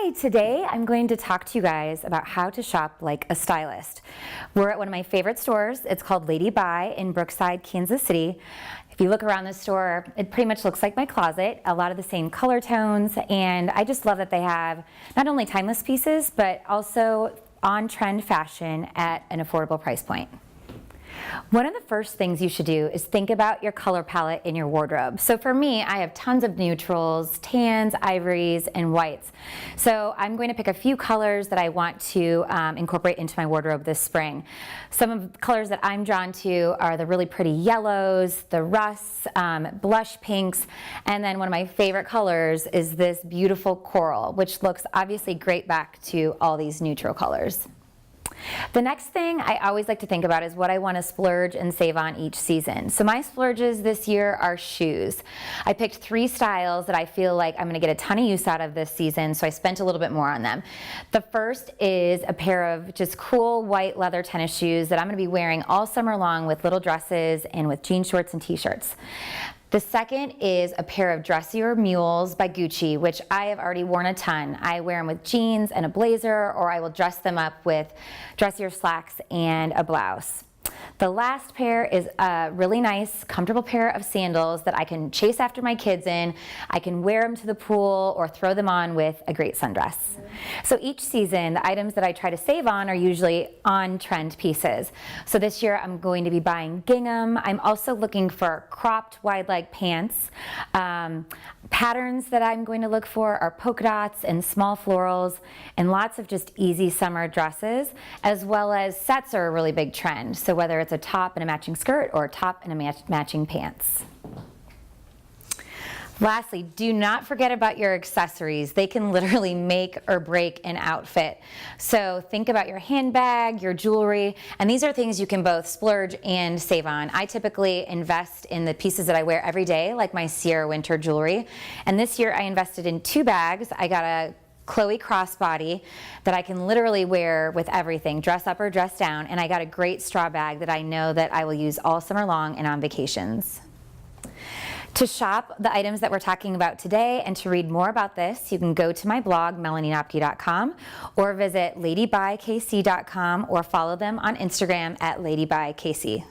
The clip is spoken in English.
Hi, today I'm going to talk to you guys about how to shop like a stylist. We're at one of my favorite stores. It's called Lady Buy in Brookside, Kansas City. If you look around the store, it pretty much looks like my closet, a lot of the same color tones, and I just love that they have not only timeless pieces, but also on-trend fashion at an affordable price point. One of the first things you should do is think about your color palette in your wardrobe. So for me, I have tons of neutrals, tans, ivories, and whites. So I'm going to pick a few colors that I want to incorporate into my wardrobe this spring. Some of the colors that I'm drawn to are the really pretty yellows, the rusts, blush pinks, and then one of my favorite colors is this beautiful coral, which looks obviously great back to all these neutral colors. The next thing I always like to think about is what I want to splurge and save on each season. So my splurges this year are shoes. I picked 3 styles that I feel like I'm going to get a ton of use out of this season, so I spent a little bit more on them. The first is a pair of just cool white leather tennis shoes that I'm going to be wearing all summer long with little dresses and with jean shorts and t-shirts. The second is a pair of dressier mules by Gucci, which I have already worn a ton. I wear them with jeans and a blazer, or I will dress them up with dressier slacks and a blouse. The last pair is a really nice, comfortable pair of sandals that I can chase after my kids in. I can wear them to the pool or throw them on with a great sundress. So each season, the items that I try to save on are usually on-trend pieces. So this year, I'm going to be buying gingham. I'm also looking for cropped wide leg pants. Patterns that I'm going to look for are polka dots and small florals and lots of just easy summer dresses, as well as sets are a really big trend. So whether it's a top and a matching skirt or a top and a matching pants. Lastly, do not forget about your accessories. They can literally make or break an outfit. So think about your handbag, your jewelry, and these are things you can both splurge and save on. I typically invest in the pieces that I wear every day, like my Sierra winter jewelry. And this year I invested in 2 bags. I got a Chloe crossbody that I can literally wear with everything, dress up or dress down, and I got a great straw bag that I know that I will use all summer long and on vacations. To shop the items that we're talking about today and to read more about this, you can go to my blog, melanieknopke.com, or visit ladybykc.com or follow them on Instagram at ladybykc.